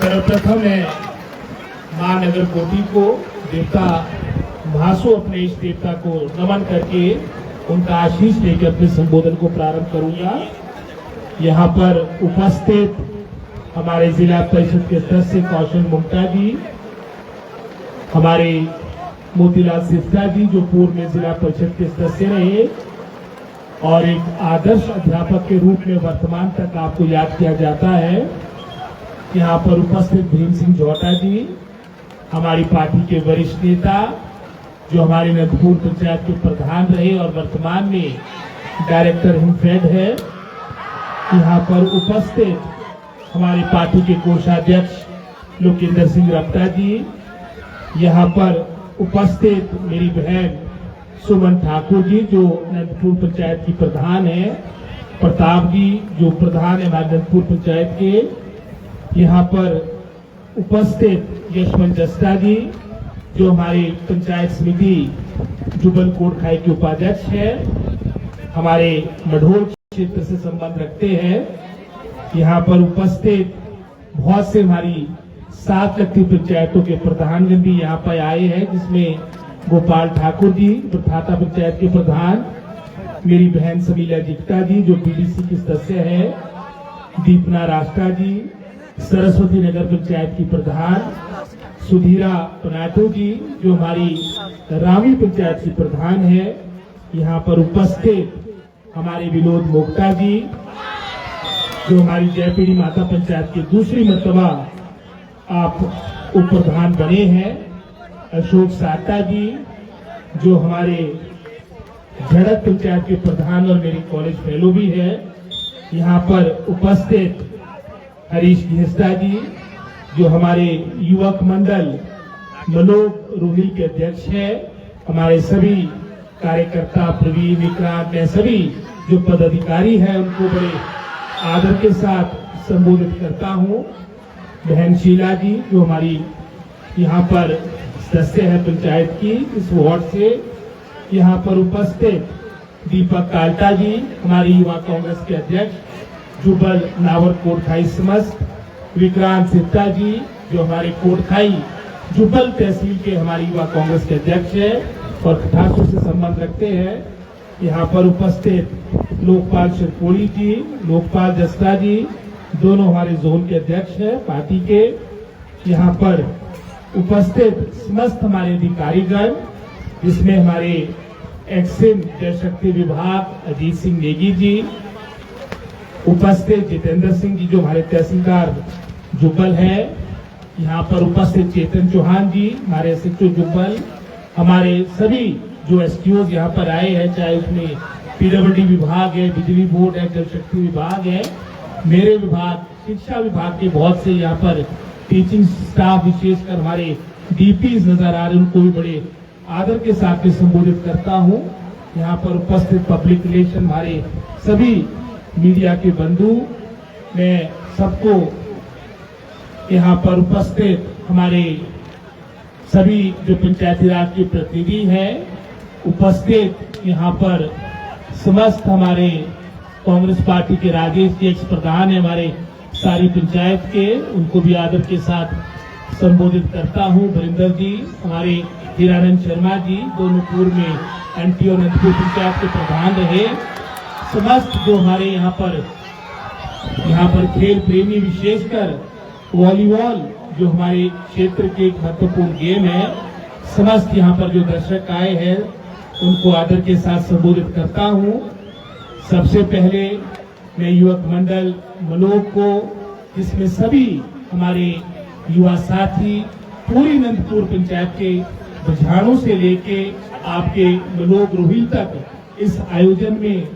सर्वप्रथम मैं मां नगर कोटी को देवता महासो अपने इष्ट देवता को नमन करके उनका आशीष लेकर अपने संबोधन को प्रारंभ करूंगा। यहाँ पर उपस्थित हमारे जिला परिषद के सदस्य कौशल मुक्ता जी, हमारे मोतीलाल सिस्टा जी जो पूर्व में जिला परिषद के सदस्य रहे और एक आदर्श अध्यापक के रूप में वर्तमान तक आपको याद किया जाता है। यहाँ पर उपस्थित भीम सिंह झोटा जी, हमारी पार्टी के वरिष्ठ नेता जो हमारे नंदपुर पंचायत के प्रधान रहे और वर्तमान में डायरेक्टर हिमफेड है। यहाँ पर उपस्थित हमारी पार्टी के कोषाध्यक्ष लोकेंद्र सिंह रफ्ता जी, यहाँ पर उपस्थित मेरी बहन सुमन ठाकुर जी जो नंदपुर पंचायत की प्रधान है, प्रताप जी जो प्रधान है हमारे नंदपुर पंचायत के, यहाँ पर उपस्थित यशवंत जस्टा जी जो हमारी पंचायत समिति जुबल कोटखाई के उपाध्यक्ष है, हमारे मढ़ोल क्षेत्र से संबंध रखते हैं। यहाँ पर उपस्थित बहुत से हमारी 7 लगती पंचायतों के प्रधानगण भी यहाँ पर आए हैं, जिसमें गोपाल ठाकुर जी बरठाता पंचायत के प्रधान, मेरी बहन समीला जिक्ता जी जो बीडीसी की सदस्य है, दीपना राष्ट्रा जी सरस्वती नगर पंचायत की प्रधान, सुधीरा पनाटो जी जो हमारी रावी पंचायत की प्रधान है। यहाँ पर उपस्थित हमारे विनोद मोक्ता जी जो हमारी जयपीड़ी माता पंचायत की दूसरी मर्तबा आप उप प्रधान बने हैं, अशोक साटा जी जो हमारे झड़क पंचायत के प्रधान और मेरी कॉलेज फेलो भी है। यहाँ पर उपस्थित हरीश घिस्टा जी जो हमारे युवक मंडल मनोज रोहिल के अध्यक्ष है, हमारे सभी कार्यकर्ता प्रवीण विक्रांत मैं सभी जो पदाधिकारी हैं उनको बड़े आदर के साथ संबोधित करता हूँ। बहन शीला जी जो हमारी यहाँ पर सदस्य है पंचायत की इस वार्ड से, यहाँ पर उपस्थित दीपक काल्टा जी हमारी युवा कांग्रेस के अध्यक्ष जुबल नावर कोटखाई समस्त, विक्रांत सित्ता जी जो हमारे कोटखाई जुबल तहसील के हमारी युवा कांग्रेस के अध्यक्ष है और खटासू से संबंध रखते हैं। यहाँ पर उपस्थित लोकपाल शिरकोली जी, लोकपाल जस्टा जी दोनों हमारे जोन के अध्यक्ष है पार्टी के। यहाँ पर उपस्थित समस्त हमारे अधिकारीगण जिसमें हमारे एक्सिम जल शक्ति विभाग अजीत सिंह नेगी जी, उपस्थित जितेंद्र सिंह जी जो हमारे तहसीलदार जुब्बल है, यहाँ पर उपस्थित चेतन चौहान जी हमारे एसएचओ जुब्बल, हमारे सभी जो एसटीओ यहाँ पर आए हैं, चाहे उसमें पीडब्ल्यूडी विभाग है, बिजली बोर्ड है, जल शक्ति विभाग है, मेरे विभाग शिक्षा विभाग के बहुत से यहाँ पर टीचिंग स्टाफ विशेषकर हमारे डीपीज नजर आ रहे, उनको भी बड़े आदर के साथ संबोधित करता हूँ। यहाँ पर उपस्थित पब्लिक रिलेशन हमारे सभी मीडिया के बंधु, मैं सबको यहाँ पर उपस्थित हमारे सभी जो पंचायती राज के प्रतिनिधि हैं, उपस्थित यहाँ पर समस्त हमारे कांग्रेस पार्टी के राजेश जी एक्स प्रधान है हमारे सारी पंचायत के, उनको भी आदर के साथ संबोधित करता हूँ। वरिंदर जी हमारे हीरानंद शर्मा जी दोनों पूर्व में एनटी और नंदपुर पंचायत के प्रधान रहे, समस्त जो हमारे यहाँ पर खेल प्रेमी विशेषकर वॉलीबॉल जो हमारे क्षेत्र के एक महत्वपूर्ण गेम है, समस्त यहाँ पर जो दर्शक आए हैं उनको आदर के साथ संबोधित करता हूँ। सबसे पहले मैं युवक मंडल मनोज को, जिसमें सभी हमारे युवा साथी पूरी नंदपुर पंचायत के बुझानों से लेके आपके मनोज रोहिल तक इस आयोजन में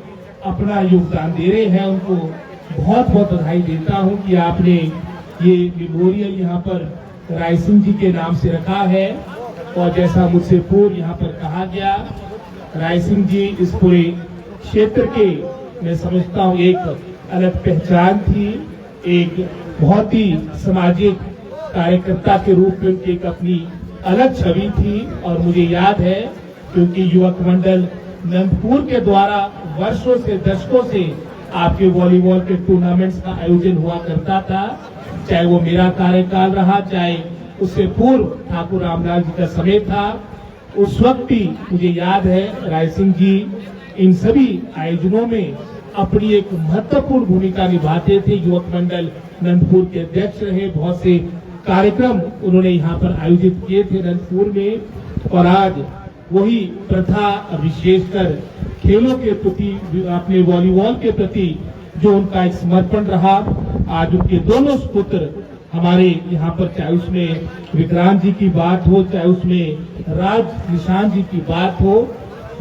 अपना योगदान दे रहे हैं, उनको बहुत बहुत बधाई देता हूं कि आपने ये मेमोरियल यहाँ पर राय सिंह जी के नाम से रखा है। और जैसा मुझसे पूर्व यहाँ पर कहा गया, राय सिंह जी इस पूरे क्षेत्र के मैं समझता हूँ एक अलग पहचान थी, एक बहुत ही सामाजिक कार्यकर्ता के रूप में उनकी एक अपनी अलग छवि थी। और मुझे याद है क्योंकि युवक मंडल नंदपुर के द्वारा वर्षों से दशकों से आपके वॉलीबॉल के टूर्नामेंट्स का आयोजन हुआ करता था, चाहे वो मेरा कार्यकाल रहा, चाहे उससे पूर्व ठाकुर रामलाल जी का समय था। उस वक्त भी मुझे याद है राय सिंह जी इन सभी आयोजनों में अपनी एक महत्वपूर्ण भूमिका निभाते थे। युवक मंडल नंदपुर के अध्यक्ष रहे, बहुत से कार्यक्रम उन्होंने यहाँ पर आयोजित किए थे नंदपुर में। और आज वही प्रथा विशेषकर खेलों के प्रति, अपने वॉलीबॉल के प्रति जो उनका एक समर्पण रहा, आज उनके दोनों सुपुत्र हमारे यहाँ पर, चाहे उसमें विक्रांत जी की बात हो, चाहे उसमें राज निशांत जी की बात हो,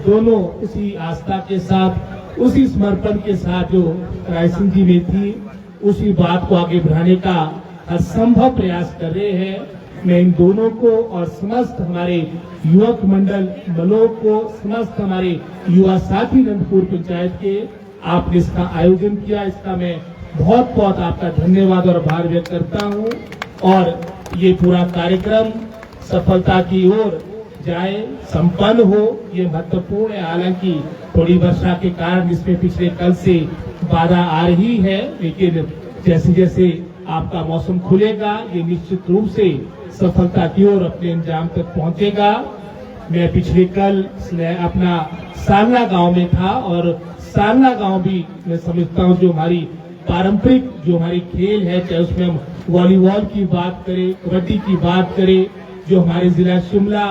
दोनों उसी आस्था के साथ, उसी समर्पण के साथ जो राय सिंह जी में थी, उसी बात को आगे बढ़ाने का असंभव प्रयास कर रहे हैं। मैं इन दोनों को और समस्त हमारे युवक मंडल मनोज को, समस्त हमारे युवा साथी नंदपुर पंचायत के, आपने इसका आयोजन किया, इसका मैं बहुत बहुत आपका धन्यवाद और आभार व्यक्त करता हूं। और ये पूरा कार्यक्रम सफलता की ओर जाए, संपन्न हो, ये महत्वपूर्ण है। हालांकि थोड़ी वर्षा के कारण इसमें पिछले कल से बाधा आ रही है, लेकिन जैसे जैसे आपका मौसम खुलेगा ये निश्चित रूप से सफलता की ओर अपने अंजाम तक पहुंचेगा। मैं पिछले कल अपना सालना गांव में था और सालना गांव भी मैं समझता हूं जो हमारी पारंपरिक जो हमारी खेल है, चाहे उसमें हम वॉलीबॉल की बात करें, कबड्डी की बात करें, जो हमारे जिला शिमला,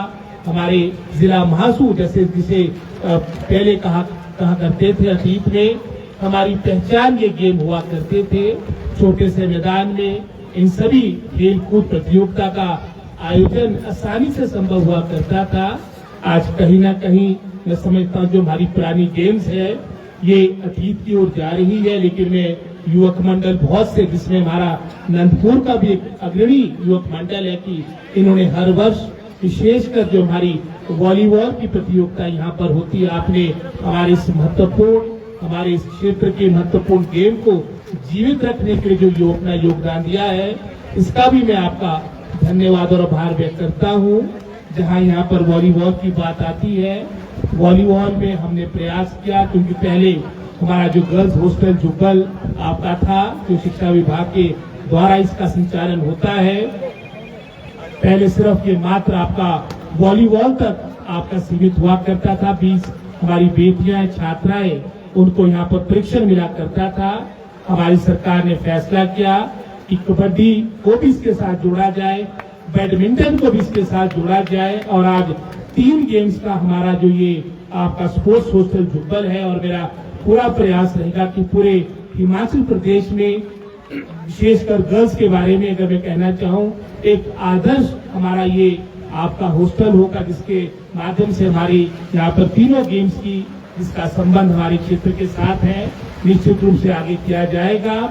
हमारे जिला महासू जैसे जिसे पहले कहा करते थे अतीत में, हमारी पहचान ये गेम हुआ करते थे। छोटे से मैदान में इन सभी खेल कूद प्रतियोगिता का आयोजन आसानी से संभव हुआ करता था। आज कहीं ना कहीं मैं समझता हूँ जो हमारी पुरानी गेम्स है ये अतीत की ओर जा रही है, लेकिन मैं युवक मंडल बहुत से, जिसमें हमारा नंदपुर का भी एक अग्रणी युवक मंडल है कि इन्होंने हर वर्ष विशेषकर जो हमारी वॉलीबॉल की प्रतियोगिता यहाँ पर होती है, आपने हमारे इस महत्वपूर्ण, हमारे इस क्षेत्र के महत्वपूर्ण गेम को जीवित रखने के लिए जो योगदान दिया है, इसका भी मैं आपका धन्यवाद और आभार व्यक्त करता हूँ। जहाँ यहाँ पर वॉलीबॉल की बात आती है, वॉलीबॉल में हमने प्रयास किया, क्योंकि पहले हमारा जो गर्ल्स हॉस्टल जुब्बल आपका था, जो शिक्षा विभाग के द्वारा इसका संचालन होता है, पहले सिर्फ ये मात्र आपका वॉलीबॉल तक आपका सीमित हुआ करता था। 20 हमारी बेटियां छात्राएं, उनको यहाँ पर प्रशिक्षण मिला करता था। हमारी सरकार ने फैसला किया कि कबड्डी को भी इसके साथ जोड़ा जाए, बैडमिंटन को भी इसके साथ जोड़ा जाए, और आज 3 गेम्स का हमारा जो ये आपका स्पोर्ट्स हॉस्टल जुब्बल है। और मेरा पूरा प्रयास रहेगा कि पूरे हिमाचल प्रदेश में, विशेषकर गर्ल्स के बारे में अगर मैं कहना चाहूँ, एक आदर्श हमारा ये आपका हॉस्टल होगा, जिसके माध्यम से हमारी यहाँ पर तीनों गेम्स की, जिसका संबंध हमारे क्षेत्र के साथ है, निश्चित रूप से आगे किया जाएगा।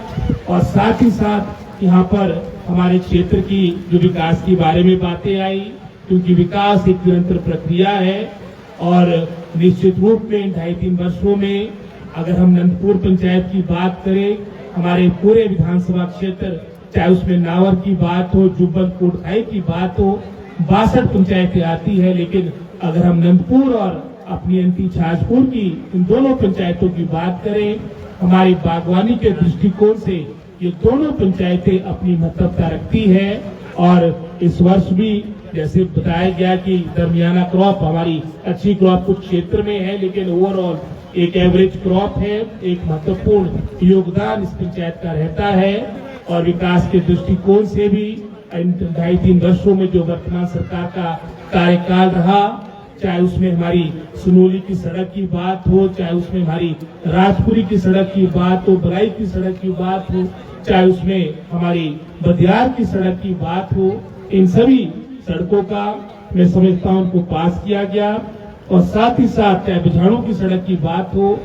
और साथ ही साथ यहाँ पर हमारे क्षेत्र की जो विकास के बारे में बातें आई, क्योंकि विकास एक निरंतर प्रक्रिया है, और निश्चित रूप में 2.5-3 वर्षों में अगर हम नंदपुर पंचायत की बात करें, हमारे पूरे विधानसभा क्षेत्र, चाहे उसमें नावर की बात हो, जुब्बल कोटखाई की बात हो, 62 पंचायतें आती है, लेकिन अगर हम नंदपुर और अपनी अंती छाजपुर की इन दोनों पंचायतों की बात करें, हमारी बागवानी के दृष्टिकोण से ये दोनों पंचायतें अपनी महत्वता रखती है। और इस वर्ष भी जैसे बताया गया कि दरमियाना क्रॉप, हमारी अच्छी क्रॉप कुछ क्षेत्र में है, लेकिन ओवरऑल एक एवरेज क्रॉप है। एक महत्वपूर्ण योगदान इस पंचायत का रहता है। और विकास के दृष्टिकोण से भी 2.5-3 वर्षों में जो वर्तमान सरकार का कार्यकाल रहा, चाहे उसमें हमारी सुनोली की सड़क की बात हो, चाहे उसमें हमारी राजपुरी की सड़क की बात हो, बलाई की सड़क की बात हो, चाहे उसमें हमारी बदियार की सड़क की बात हो, इन सभी सड़कों का मैं समझता हूँ उनको पास किया गया। और साथ ही साथ चाहे बिछाड़ों की सड़क की बात हो,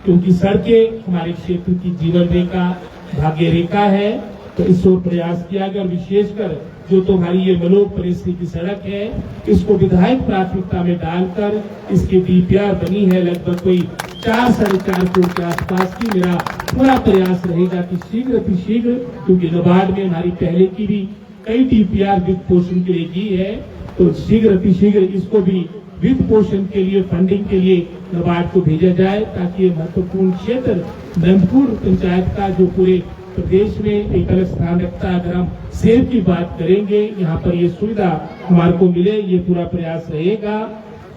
क्योंकि सड़कें हमारे क्षेत्र की जीवन रेखा, भाग्य रेखा है, तो इस ओर प्रयास किया गया। विशेषकर जो तुम्हारी ये मनोज परिस्थिति की सड़क है, इसको विधायक प्राथमिकता में डालकर इसकी डीपीआर बनी है लगभग कोई 4-4.5 करोड़ के आसपास की। मेरा पूरा प्रयास रहेगा कि शीघ्र अतिशीघ्र, क्योंकि नाबार्ड में हमारी पहले की भी कई डीपीआर वित्त पोषण के लिए की है, तो शीघ्र अतिशीघ्र इसको भी वित्त पोषण के लिए, फंडिंग के लिए नाबार्ड को भेजा जाए, ताकि ये महत्वपूर्ण क्षेत्र नंदपुर पंचायत का जो पूरे प्रदेश में एक अलग स्थान रखता है। अगर हम सेब की बात करेंगे, यहाँ पर ये सुविधा हमारे को मिले, ये पूरा प्रयास रहेगा।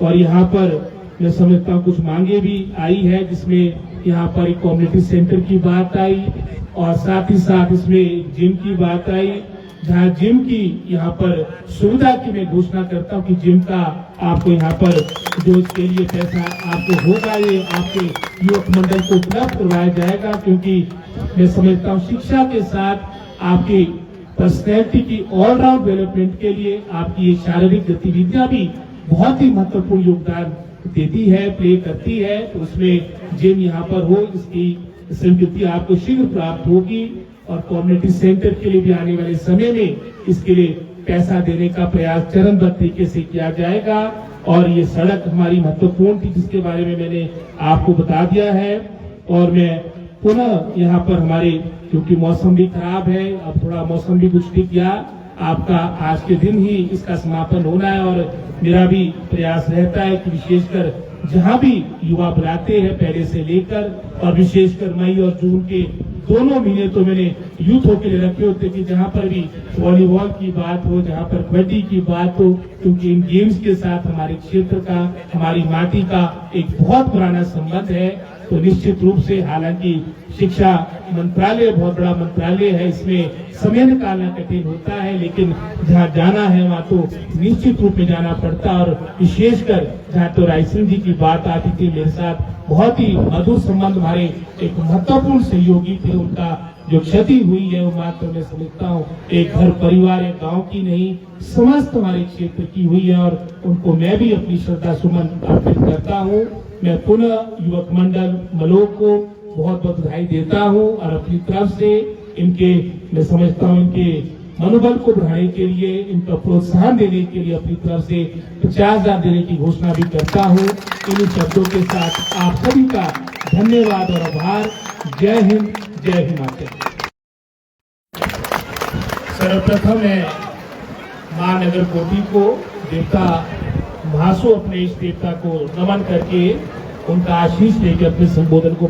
और यहाँ पर मैं समझता हूँ कुछ मांगे भी आई है, जिसमें यहाँ पर एक कम्युनिटी सेंटर की बात आई और साथ ही साथ इसमें जिम की बात आई, जहाँ जिम की यहाँ पर सुविधा की मैं घोषणा करता हूँ कि जिम का आपको यहाँ पर जो इसके लिए पैसा आपको होगा, ये आपके युवक मंडल को उपलब्ध करवाया जाएगा। क्योंकि मैं समझता हूँ शिक्षा के साथ आपकी पर्सनैलिटी की ऑलराउंड डेवलपमेंट के लिए आपकी ये शारीरिक गतिविधियां भी बहुत ही महत्वपूर्ण योगदान देती है, प्ले करती है। तो उसमें जिम यहाँ पर हो, इसकी स्वीकृति आपको शीघ्र प्राप्त होगी और कम्युनिटी सेंटर के लिए भी आने वाले समय में इसके लिए पैसा देने का प्रयास चरणबद्ध तरीके से किया जाएगा। और ये सड़क हमारी महत्वपूर्ण थी, जिसके बारे में मैंने आपको बता दिया है। और मैं पुनः यहाँ पर हमारे, क्योंकि मौसम भी खराब है, अब थोड़ा मौसम भी कुछ ठीक गया, आपका आज के दिन ही इसका समापन होना है। और मेरा भी प्रयास रहता है कि विशेषकर जहाँ भी युवा बुलाते हैं पहले से लेकर, और विशेषकर मई और जून के दोनों महीने तो मैंने यूथों के लिए रखे होते कि जहाँ पर भी वॉलीबॉल की बात हो, जहाँ पर कबड्डी की बात हो, क्योंकि इन गेम्स के साथ हमारे क्षेत्र का, हमारी माटी का एक बहुत पुराना संबंध है। तो निश्चित रूप से, हालांकि शिक्षा मंत्रालय बहुत बड़ा मंत्रालय है, इसमें समय निकालना कठिन होता है, लेकिन जहाँ जाना है वहाँ तो निश्चित रूप में जाना पड़ता। और विशेषकर जहाँ तो रायसिंह जी की बात आती थी, मेरे साथ बहुत ही मधुर संबंध, हमारे एक महत्वपूर्ण सहयोगी थे। उनका जो क्षति हुई है वो मात्र मैं समझता हूँ एक घर परिवार, एक गांव की नहीं, समस्त हमारे क्षेत्र की हुई है। और उनको मैं भी अपनी श्रद्धा सुमन अर्पित करता हूँ। मैं पुनः युवक मंडल मलोक को बहुत बहुत बधाई देता हूँ और अपनी तरफ से इनके, मैं समझता हूँ इनके मनोबल को बढ़ाने के लिए, इनका प्रोत्साहन देने के लिए अपनी तरफ से 50,000 देने की घोषणा भी करता हूँ। इन शब्दों के साथ आप सभी का धन्यवाद और आभार। जय हिंद, जय हिमाचल। सर्वप्रथम मैं मां नगर कोटी को देवता महासो अपने इस देवता को नमन करके उनका आशीष लेकर अपने संबोधन को